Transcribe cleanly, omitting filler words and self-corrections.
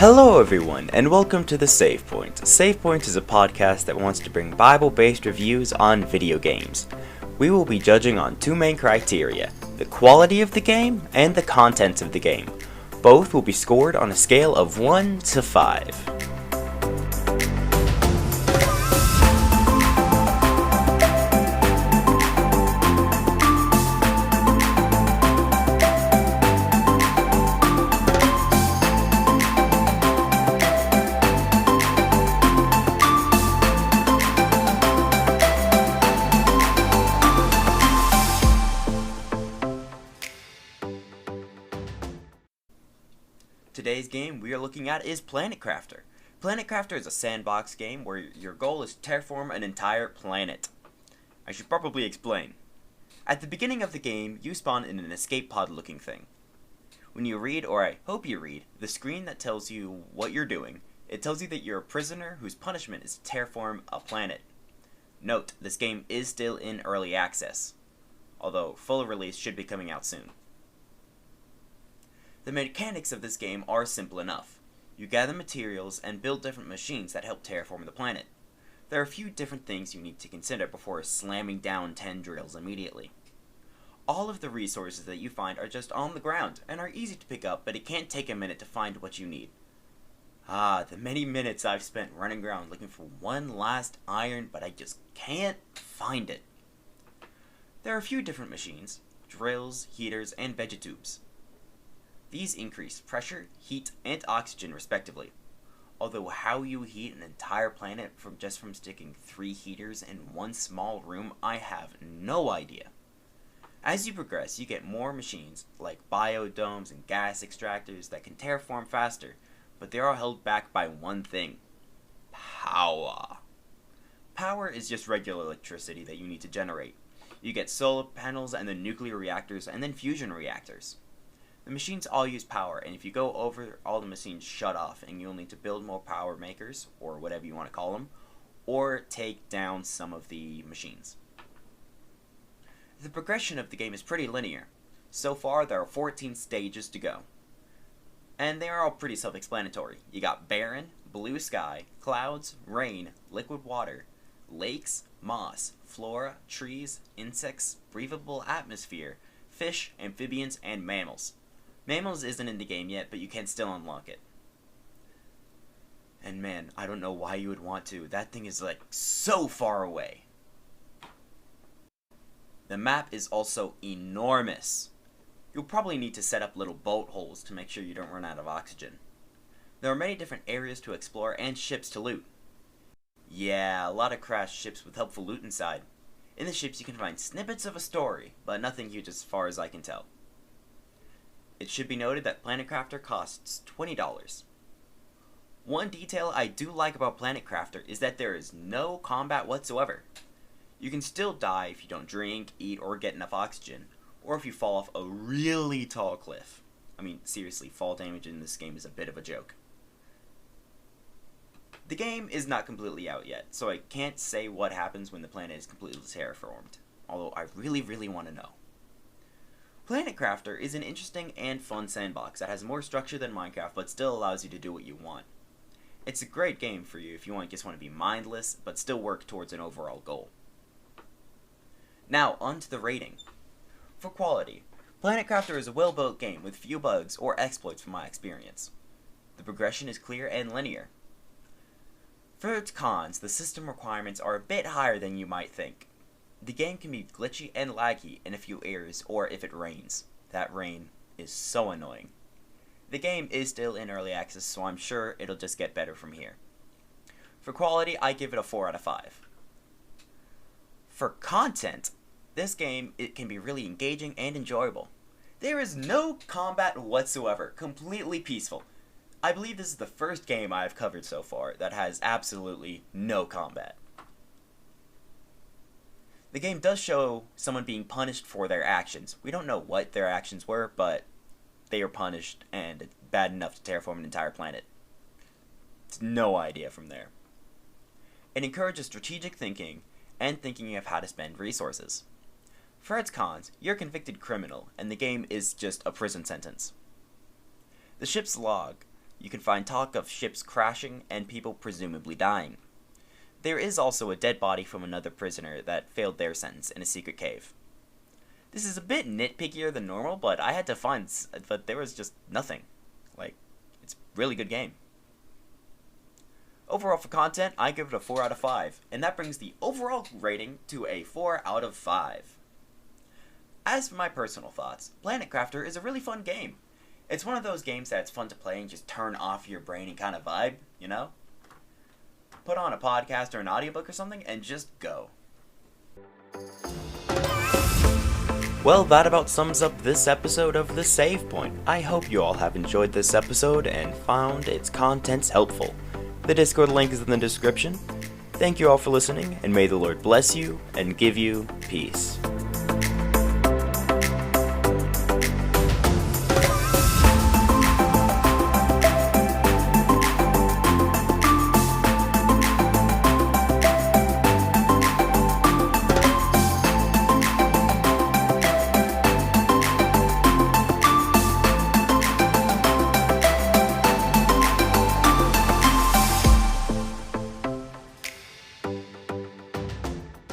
Hello everyone, and welcome to The Save Point. Save Point is a podcast that wants to bring Bible-based reviews on video games. We will be judging on two main criteria, the quality of the game and the contents of the game. Both will be scored on a scale of 1 to 5. Today's game we are looking at is Planet Crafter. Planet Crafter is a sandbox game where your goal is to terraform an entire planet. I should probably explain. At the beginning of the game, you spawn in an escape pod looking thing. When you read, or I hope you read, the screen that tells you what you're doing, it tells you that you're a prisoner whose punishment is to terraform a planet. Note, this game is still in early access, although full release should be coming out soon. The mechanics of this game are simple enough. You gather materials and build different machines that help terraform the planet. There are a few different things you need to consider before slamming down 10 drills immediately. All of the resources that you find are just on the ground and are easy to pick up, but it can take a minute to find what you need. The many minutes I've spent running around looking for one last iron, but I just can't find it. There are a few different machines, drills, heaters, and vegetubes. These increase pressure, heat, and oxygen respectively. Although how you heat an entire planet from sticking 3 heaters in one small room, I have no idea. As you progress, you get more machines, like biodomes and gas extractors that can terraform faster, but they are held back by one thing: power. Power is just regular electricity that you need to generate. You get solar panels and then nuclear reactors and then fusion reactors. The machines all use power, and if you go over, all the machines shut off, and you'll need to build more power makers, or whatever you want to call them, or take down some of the machines. The progression of the game is pretty linear. So far, there are 14 stages to go. And they are all pretty self-explanatory. You got barren, blue sky, clouds, rain, liquid water, lakes, moss, flora, trees, insects, breathable atmosphere, fish, amphibians, and mammals. Mammals isn't in the game yet, but you can still unlock it. And man, I don't know why you would want to. That thing is like so far away. The map is also enormous. You'll probably need to set up little boat holes to make sure you don't run out of oxygen. There are many different areas to explore and ships to loot. Yeah, a lot of crashed ships with helpful loot inside. In the ships you can find snippets of a story, but nothing huge as far as I can tell. It should be noted that Planet Crafter costs $20. One detail I do like about Planet Crafter is that there is no combat whatsoever. You can still die if you don't drink, eat, or get enough oxygen, or if you fall off a really tall cliff. I mean, seriously, fall damage in this game is a bit of a joke. The game is not completely out yet, so I can't say what happens when the planet is completely terraformed, although I really want to know. Planet Crafter is an interesting and fun sandbox that has more structure than Minecraft but still allows you to do what you want. It's a great game for you if you just want to be mindless but still work towards an overall goal. Now, on to the rating. For quality, Planet Crafter is a well-built game with few bugs or exploits from my experience. The progression is clear and linear. For its cons, the system requirements are a bit higher than you might think. The game can be glitchy and laggy in a few areas, or if it rains. That rain is so annoying. The game is still in early access, so I'm sure it'll just get better from here. For quality, I give it a 4 out of 5. For content, this game it can be really engaging and enjoyable. There is no combat whatsoever, completely peaceful. I believe this is the first game I've covered so far that has absolutely no combat. The game does show someone being punished for their actions. We don't know what their actions were, but they are punished and it's bad enough to terraform an entire planet. It's no idea from there. It encourages strategic thinking and thinking of how to spend resources. For its cons, you're a convicted criminal, and the game is just a prison sentence. The ship's log You can find talk of ships crashing and people presumably dying. There is also a dead body from another prisoner that failed their sentence in a secret cave. This is a bit nitpickier than normal, but I had to find, but there was just nothing. Like, it's a really good game. Overall for content, I give it a 4 out of 5, and that brings the overall rating to a 4 out of 5. As for my personal thoughts, Planet Crafter is a really fun game. It's one of those games that's fun to play and just turn off your brain and kind of vibe, you know? Put on a podcast or an audiobook or something and just go. Well, that about sums up this episode of The Save Point. I hope you all have enjoyed this episode and found its contents helpful. The Discord link is in the description. Thank you all for listening, and may the Lord bless you and give you peace.